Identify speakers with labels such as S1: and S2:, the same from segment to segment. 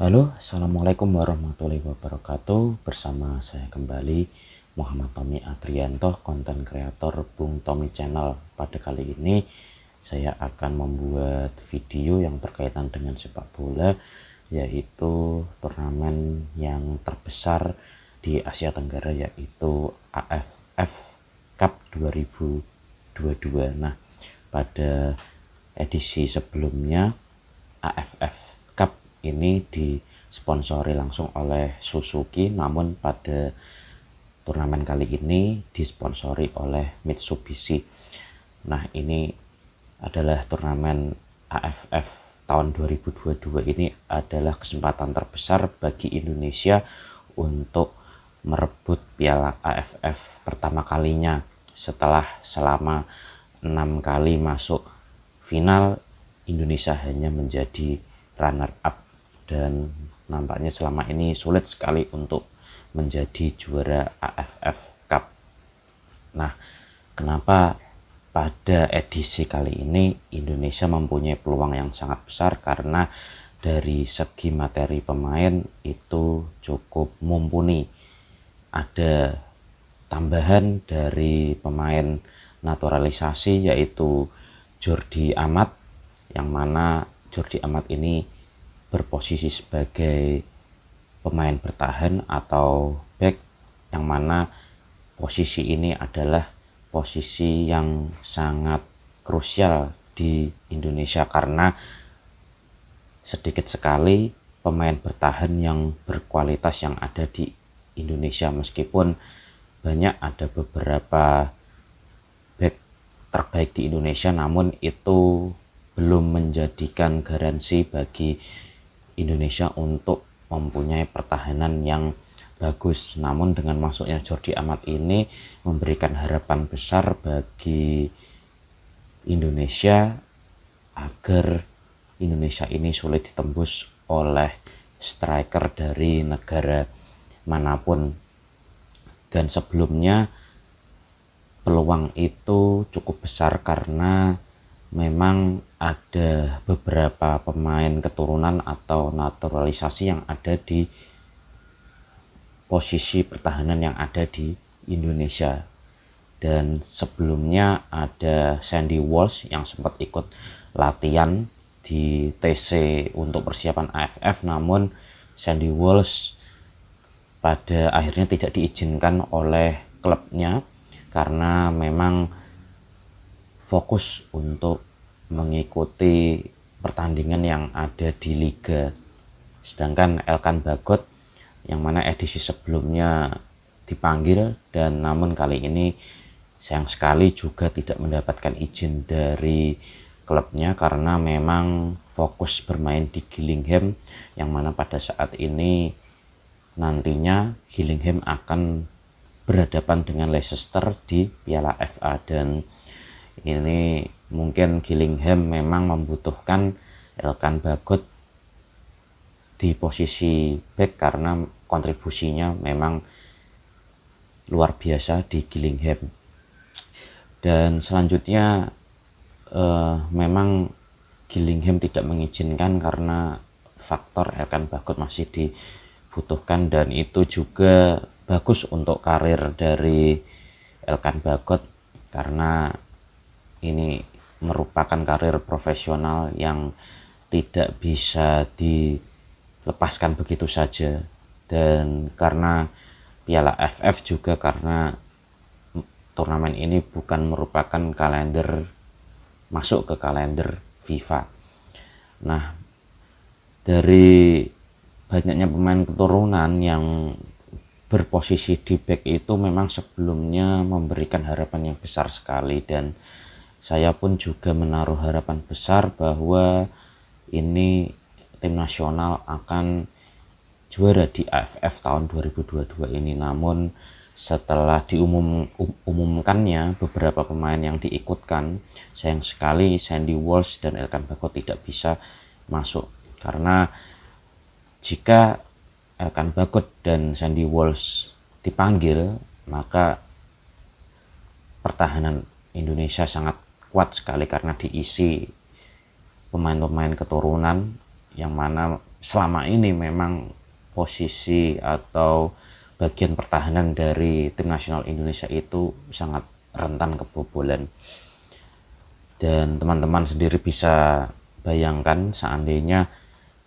S1: Halo, Assalamualaikum warahmatullahi wabarakatuh. Bersama saya kembali Muhammad Tommy Adrianto, konten kreator Bung Tommy Channel. Pada kali ini saya akan membuat video yang berkaitan dengan sepak bola, yaitu turnamen yang terbesar di Asia Tenggara, yaitu AFF Cup 2022. Nah, pada edisi sebelumnya AFF Cup ini disponsori langsung oleh Suzuki, namun pada turnamen kali ini disponsori oleh Mitsubishi. Nah, ini adalah turnamen AFF tahun 2022. Ini adalah kesempatan terbesar bagi Indonesia untuk merebut Piala AFF pertama kalinya setelah selama 6 kali masuk final. Indonesia hanya menjadi runner up dan nampaknya selama ini sulit sekali untuk menjadi juara AFF Cup. Nah, kenapa pada edisi kali ini Indonesia mempunyai peluang yang sangat besar? Karena dari segi materi pemain itu cukup mumpuni. Ada tambahan dari pemain naturalisasi, yaitu Jordi Amat, yang mana Jordi Amat ini berposisi sebagai pemain bertahan atau back, yang mana posisi ini adalah posisi yang sangat krusial di Indonesia karena sedikit sekali pemain bertahan yang berkualitas yang ada di Indonesia. Meskipun banyak, ada beberapa back terbaik di Indonesia, namun itu belum menjadikan garansi bagi Indonesia untuk mempunyai pertahanan yang bagus. Namun dengan masuknya Jordi Amat ini memberikan harapan besar bagi Indonesia agar Indonesia ini sulit ditembus oleh striker dari negara manapun. Dan sebelumnya peluang itu cukup besar karena memang ada beberapa pemain keturunan atau naturalisasi yang ada di posisi pertahanan yang ada di Indonesia. Dan sebelumnya ada Sandy Walsh yang sempat ikut latihan di TC untuk persiapan AFF, namun Sandy Walsh pada akhirnya tidak diizinkan oleh klubnya karena memang fokus untuk mengikuti pertandingan yang ada di Liga. Sedangkan Elkan Bagot yang mana edisi sebelumnya dipanggil, dan namun kali ini sayang sekali juga tidak mendapatkan izin dari klubnya karena memang fokus bermain di Gillingham, yang mana pada saat ini nantinya Gillingham akan berhadapan dengan Leicester di Piala FA. Dan ini mungkin Gillingham memang membutuhkan Elkan Bagot di posisi back karena kontribusinya memang luar biasa di Gillingham. Dan selanjutnya memang Gillingham tidak mengizinkan karena faktor Elkan Bagot masih dibutuhkan, dan itu juga bagus untuk karir dari Elkan Bagot karena ini merupakan karir profesional yang tidak bisa dilepaskan begitu saja. Dan karena Piala AFF juga karena turnamen ini bukan merupakan kalender masuk ke kalender FIFA. Nah, dari banyaknya pemain keturunan yang berposisi di back itu memang sebelumnya memberikan harapan yang besar sekali, dan saya pun juga menaruh harapan besar bahwa ini tim nasional akan juara di AFF tahun 2022 ini. Namun setelah diumumkannya beberapa pemain yang diikutkan, sayang sekali Sandy Walsh dan Elkan Bagot tidak bisa masuk karena jika Elkan Bagot dan Sandy Walsh dipanggil, maka pertahanan Indonesia sangat kuat sekali karena diisi pemain-pemain keturunan, yang mana selama ini memang posisi atau bagian pertahanan dari tim nasional Indonesia itu sangat rentan kebobolan. Dan teman-teman sendiri bisa bayangkan seandainya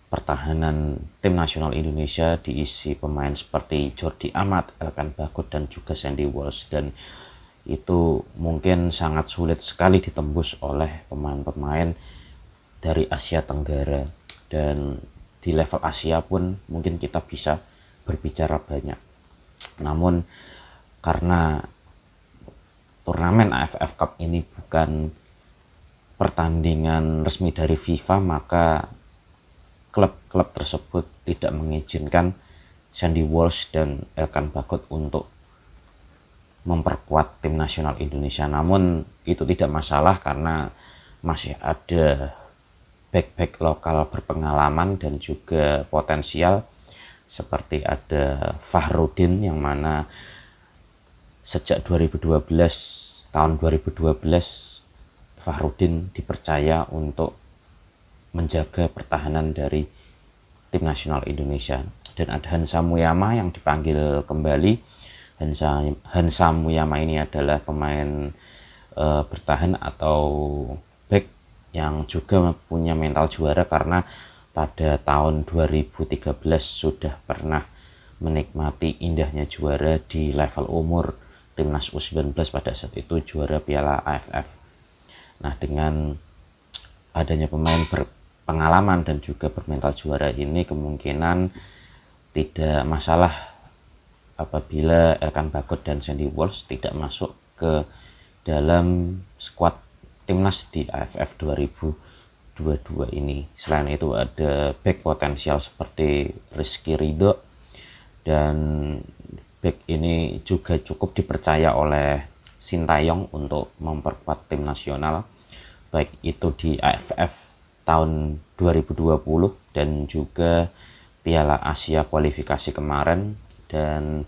S1: pertahanan tim nasional Indonesia diisi pemain seperti Jordi Amat, Elkan Bagot, dan juga Sandy Walsh, dan itu mungkin sangat sulit sekali ditembus oleh pemain-pemain dari Asia Tenggara. Dan di level Asia pun mungkin kita bisa berbicara banyak. Namun karena turnamen AFF Cup ini bukan pertandingan resmi dari FIFA, maka klub-klub tersebut tidak mengizinkan Sandy Walsh dan Elkan Bagot untuk memperkuat tim nasional Indonesia. Namun itu tidak masalah karena masih ada back-back lokal berpengalaman dan juga potensial, seperti ada Fahrudin yang mana sejak 2012, tahun 2012 Fahrudin dipercaya untuk menjaga pertahanan dari tim nasional Indonesia. Dan ada Hansa Muyama yang dipanggil kembali. Hansa Muyama ini adalah pemain bertahan atau back yang juga punya mental juara, karena pada tahun 2013 sudah pernah menikmati indahnya juara di level umur timnas U19, pada saat itu juara Piala AFF. Nah, dengan adanya pemain berpengalaman dan juga bermental juara ini, kemungkinan tidak masalah apabila Elkan Bagot dan Sandy Walsh tidak masuk ke dalam skuad timnas di AFF 2022 ini. Selain itu ada back potensial seperti Rizky Ridho, dan back ini juga cukup dipercaya oleh Sintayong untuk memperkuat tim nasional, baik itu di AFF tahun 2020 dan juga Piala Asia kualifikasi kemarin, dan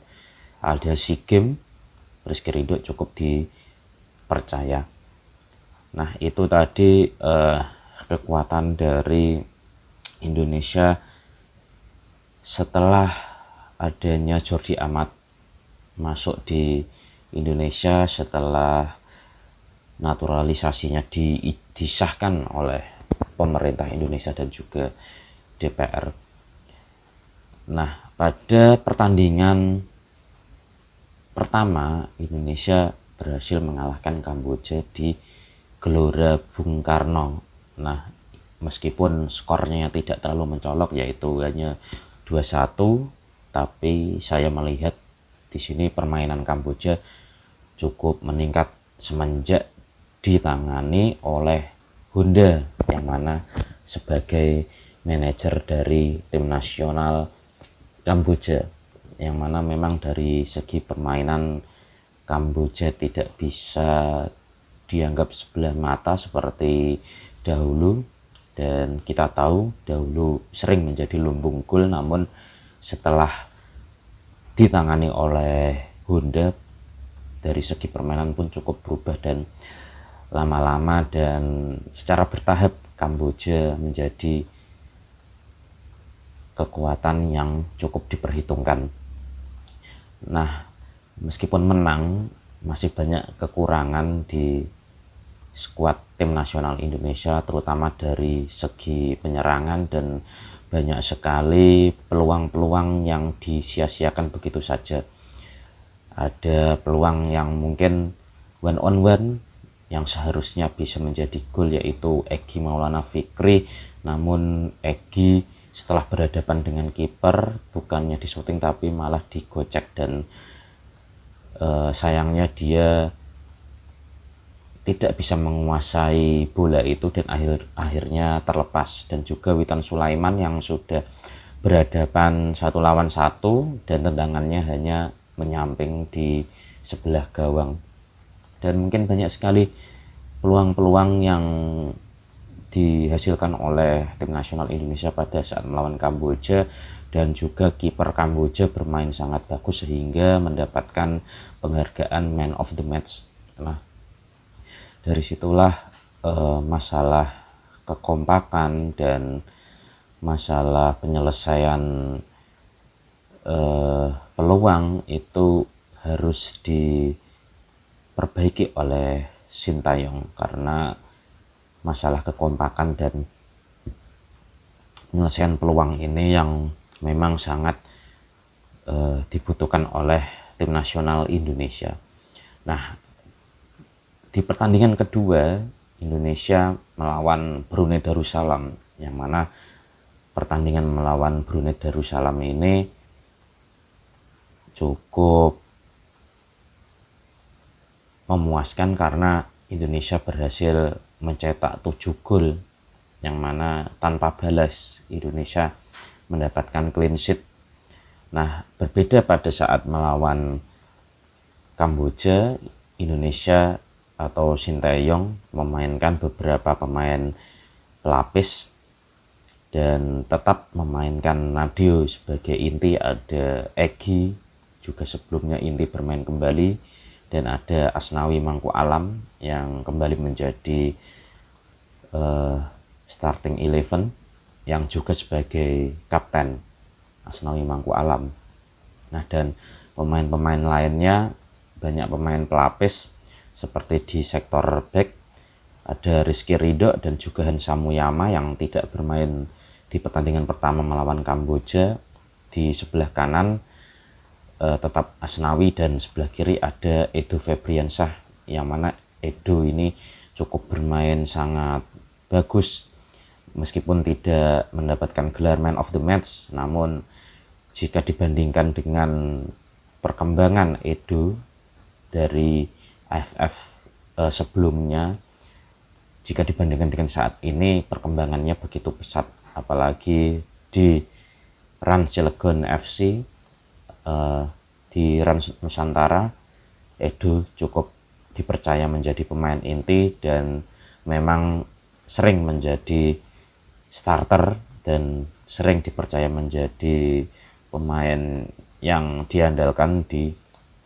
S1: ada SEA Games. Rizky Ridho cukup dipercaya. Nah, itu tadi kekuatan dari Indonesia setelah adanya Jordi Amat masuk di Indonesia, setelah naturalisasinya disahkan oleh pemerintah Indonesia dan juga DPR. Nah, pada pertandingan pertama Indonesia berhasil mengalahkan Kamboja di Gelora Bung Karno. Nah, meskipun skornya tidak terlalu mencolok, yaitu hanya 2-1, tapi saya melihat di sini permainan Kamboja cukup meningkat semenjak ditangani oleh Honda, yang mana sebagai manajer dari tim nasional Kamboja, yang mana memang dari segi permainan Kamboja tidak bisa dianggap sebelah mata seperti dahulu, dan kita tahu dahulu sering menjadi lumbung gol. Namun setelah ditangani oleh Honda, dari segi permainan pun cukup berubah, dan lama-lama dan secara bertahap Kamboja menjadi kekuatan yang cukup diperhitungkan. Nah, meskipun menang, masih banyak kekurangan di skuad tim nasional Indonesia, terutama dari segi penyerangan, dan banyak sekali peluang-peluang yang disia-siakan begitu saja. Ada peluang yang mungkin one on one yang seharusnya bisa menjadi gol, yaitu Egy Maulana Fikri, namun Egy setelah berhadapan dengan kiper bukannya disuting tapi malah digocek, dan sayangnya dia tidak bisa menguasai bola itu dan akhirnya terlepas. Dan juga Witan Sulaiman yang sudah berhadapan 1 lawan 1 dan tendangannya hanya menyamping di sebelah gawang. Dan mungkin banyak sekali peluang-peluang yang dihasilkan oleh tim nasional Indonesia pada saat melawan Kamboja, dan juga kiper Kamboja bermain sangat bagus sehingga mendapatkan penghargaan Man of the Match. Nah, dari situlah masalah kekompakan dan masalah penyelesaian peluang itu harus diperbaiki oleh Sintayong, karena masalah kekompakan dan penyelesaian peluang ini yang memang sangat dibutuhkan oleh tim nasional Indonesia. Nah, di pertandingan kedua Indonesia melawan Brunei Darussalam, yang mana pertandingan melawan Brunei Darussalam ini cukup memuaskan karena Indonesia berhasil mencetak 7 gol, yang mana tanpa balas Indonesia mendapatkan clean sheet. Nah, berbeda pada saat melawan Kamboja, Indonesia atau Sintayong memainkan beberapa pemain pelapis dan tetap memainkan Nadeo sebagai inti. Ada Egy, juga sebelumnya inti bermain kembali, dan ada Asnawi Mangku Alam yang kembali menjadi starting 11 yang juga sebagai kapten Asnawi Mangku Alam. Nah, dan pemain-pemain lainnya banyak pemain pelapis seperti di sektor back ada Rizky Ridho dan juga Hansa Muyama yang tidak bermain di pertandingan pertama melawan Kamboja. Di sebelah kanan tetap Asnawi dan sebelah kiri ada Edo Febriansyah, yang mana Edo ini cukup bermain sangat bagus meskipun tidak mendapatkan gelar Man of the Match. Namun jika dibandingkan dengan perkembangan Edo dari AFF sebelumnya, jika dibandingkan dengan saat ini perkembangannya begitu pesat, apalagi di Rans Cilegon FC, di Rans Nusantara, Edo cukup dipercaya menjadi pemain inti dan memang sering menjadi starter dan sering dipercaya menjadi pemain yang diandalkan di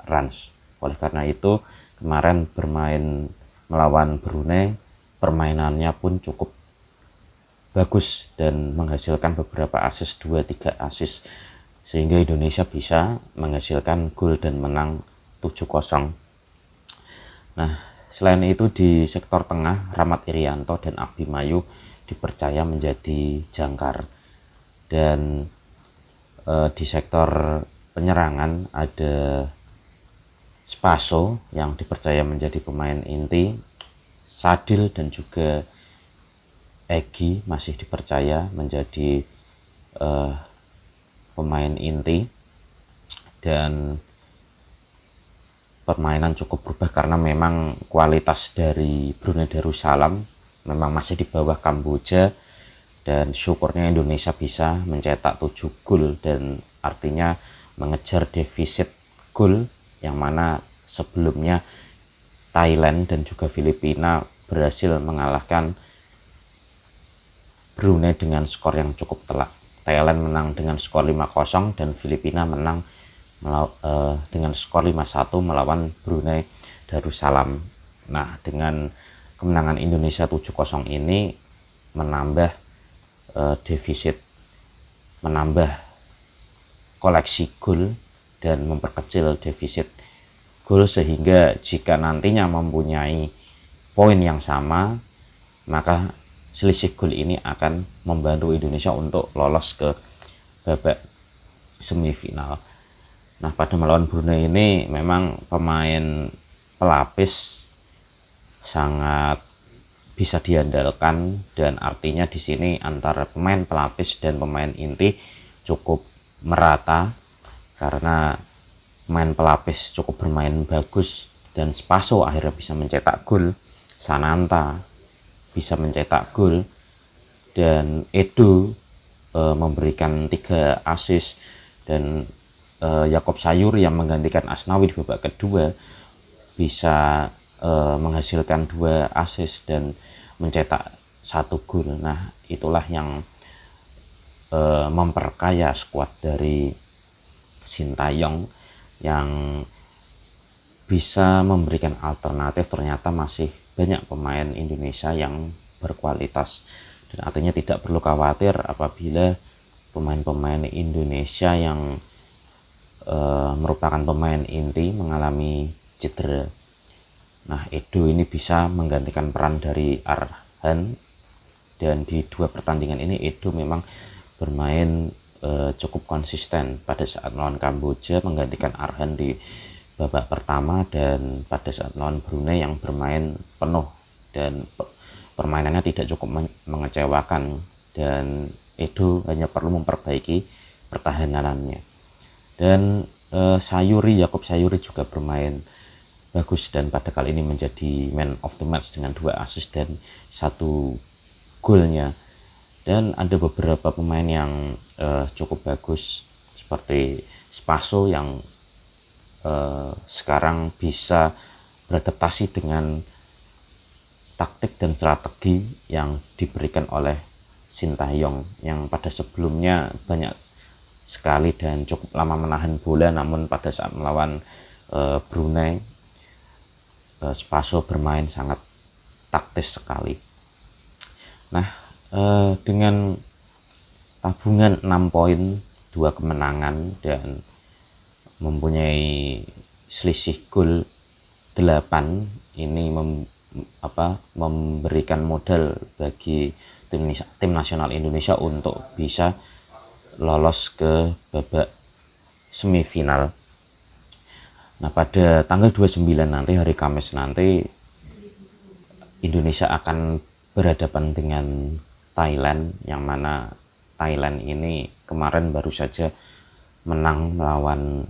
S1: Rans. Oleh karena itu kemarin bermain melawan Brunei, permainannya pun cukup bagus dan menghasilkan beberapa assist, 2-3 assist, sehingga Indonesia bisa menghasilkan gol dan menang 7-0. Nah, selain itu di sektor tengah Rahmat Irianto dan Abimayu dipercaya menjadi jangkar, dan di sektor penyerangan ada Spaso yang dipercaya menjadi pemain inti, Sadil dan juga Egy masih dipercaya menjadi pemain inti, dan permainan cukup berubah karena memang kualitas dari Brunei Darussalam memang masih di bawah Kamboja, dan syukurnya Indonesia bisa mencetak 7 gol dan artinya mengejar defisit gol, yang mana sebelumnya Thailand dan juga Filipina berhasil mengalahkan Brunei dengan skor yang cukup telak. Thailand menang dengan skor 5-0 dan Filipina menang dengan skor 5-1 melawan Brunei Darussalam. Nah, dengan kemenangan Indonesia 7-0 ini menambah defisit, menambah koleksi gol dan memperkecil defisit gol, sehingga jika nantinya mempunyai poin yang sama, maka selisih gol ini akan membantu Indonesia untuk lolos ke babak semifinal. Nah, pada melawan Brunei ini memang pemain pelapis sangat bisa diandalkan, dan artinya di sini antara pemain pelapis dan pemain inti cukup merata karena pemain pelapis cukup bermain bagus dan Spaso akhirnya bisa mencetak gol, Sananta bisa mencetak gol, dan Edo memberikan 3 assist, dan Yakob Sayur yang menggantikan Asnawi di babak kedua bisa menghasilkan 2 assist dan mencetak 1 gol. Nah, itulah yang memperkaya skuad dari Sintayong, yang bisa memberikan alternatif. Ternyata masih banyak pemain Indonesia yang berkualitas, dan artinya tidak perlu khawatir apabila pemain-pemain Indonesia yang merupakan pemain inti mengalami cedera. Nah, Edo ini bisa menggantikan peran dari Arhan, dan di 2 pertandingan ini Edo memang bermain cukup konsisten pada saat melawan Kamboja menggantikan Arhan di babak pertama, dan pada saat melawan Brunei yang bermain penuh dan permainannya tidak cukup mengecewakan, dan Edo hanya perlu memperbaiki pertahanannya. Dan Yakob Sayuri juga bermain bagus dan pada kali ini menjadi man of the match dengan 2 assist dan 1 golnya. Dan ada beberapa pemain yang cukup bagus seperti Spaso yang sekarang bisa beradaptasi dengan taktik dan strategi yang diberikan oleh Sintayong yang pada sebelumnya banyak sekali dan cukup lama menahan bola, namun pada saat melawan Brunei Spaso bermain sangat taktis sekali. Nah, dengan tabungan 6 poin, 2 kemenangan, dan mempunyai selisih gol 8, ini memberikan modal bagi tim nasional Indonesia untuk bisa lolos ke babak semifinal. Nah, pada tanggal 29 nanti, hari Kamis nanti, Indonesia akan berhadapan dengan Thailand, yang mana Thailand ini kemarin baru saja menang melawan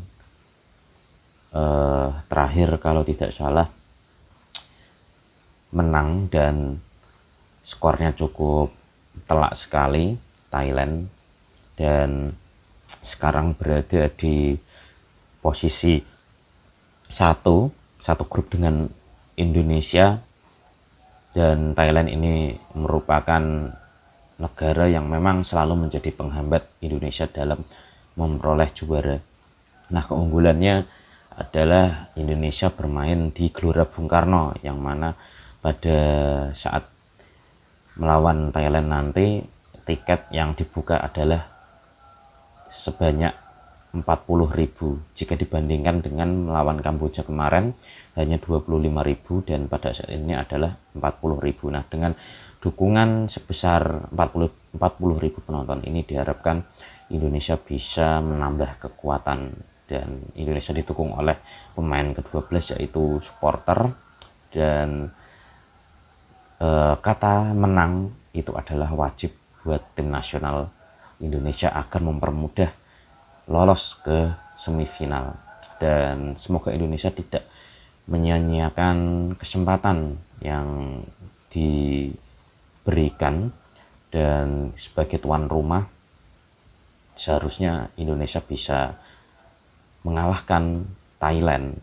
S1: terakhir kalau tidak salah menang, dan skornya cukup telak sekali Thailand, dan sekarang berada di posisi satu grup dengan Indonesia. Dan Thailand ini merupakan negara yang memang selalu menjadi penghambat Indonesia dalam memperoleh juara. Nah, keunggulannya adalah Indonesia bermain di Gelora Bung Karno, yang mana pada saat melawan Thailand nanti tiket yang dibuka adalah sebanyak 40.000 jika dibandingkan dengan melawan Kamboja kemarin hanya 25.000, dan pada saat ini adalah 40.000. Nah, dengan dukungan sebesar 40.000 penonton ini diharapkan Indonesia bisa menambah kekuatan, dan Indonesia didukung oleh pemain ke-12 yaitu supporter, dan kata menang itu adalah wajib buat tim nasional Indonesia agar mempermudah lolos ke semifinal. Dan semoga Indonesia tidak menyia-nyiakan kesempatan yang diberikan, dan sebagai tuan rumah seharusnya Indonesia bisa mengalahkan Thailand.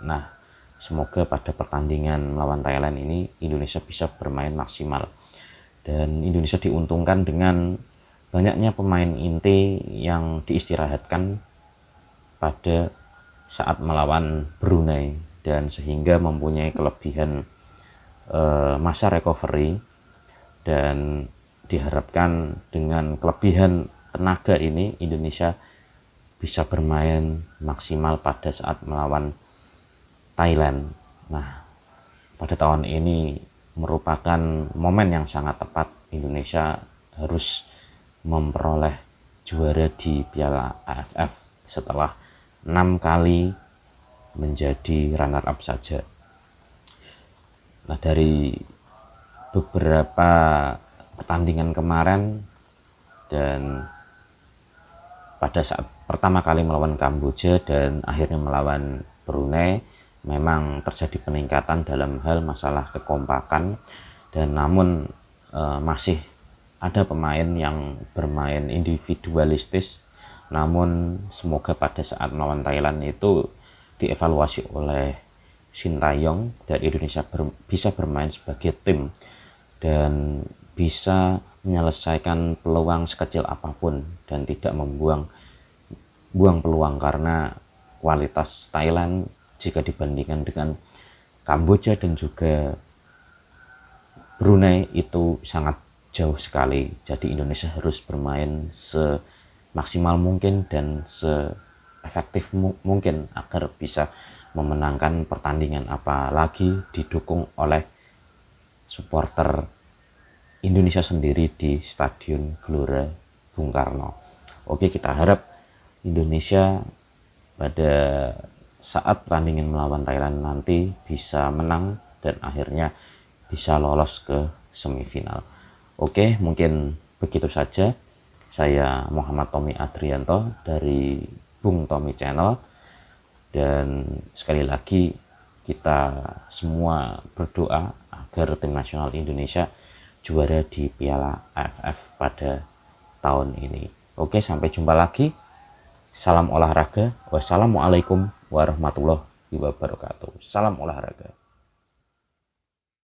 S1: Nah, semoga pada pertandingan melawan Thailand ini Indonesia bisa bermain maksimal, dan Indonesia diuntungkan dengan banyaknya pemain inti yang diistirahatkan pada saat melawan Brunei, dan sehingga mempunyai kelebihan masa recovery, dan diharapkan dengan kelebihan tenaga ini Indonesia bisa bermain maksimal pada saat melawan Thailand. Nah, pada tahun ini merupakan momen yang sangat tepat. Indonesia harus memperoleh juara di Piala AFF setelah 6 kali menjadi runner up saja. Nah, dari beberapa pertandingan kemarin dan pada saat pertama kali melawan Kamboja dan akhirnya melawan Brunei, memang terjadi peningkatan dalam hal masalah kekompakan, dan namun masih ada pemain yang bermain individualistis. Namun semoga pada saat melawan Thailand itu dievaluasi oleh Sintayong dan Indonesia bisa bermain sebagai tim dan bisa menyelesaikan peluang sekecil apapun dan tidak buang peluang, karena kualitas Thailand jika dibandingkan dengan Kamboja dan juga Brunei itu sangat jauh sekali. Jadi Indonesia harus bermain semaksimal mungkin dan seefektif mungkin agar bisa memenangkan pertandingan, apalagi didukung oleh supporter Indonesia sendiri di Stadion Gelora Bung Karno. Oke, kita harap Indonesia pada saat pertandingan melawan Thailand nanti bisa menang dan akhirnya bisa lolos ke semifinal. Oke, mungkin begitu saja. Saya Muhammad Tommy Adrianto dari Bung Tommy Channel, dan sekali lagi kita semua berdoa agar tim nasional Indonesia juara di Piala AFF pada tahun ini. Oke, sampai jumpa lagi. Salam olahraga. Wassalamualaikum warahmatullahi wabarakatuh. Salam olahraga.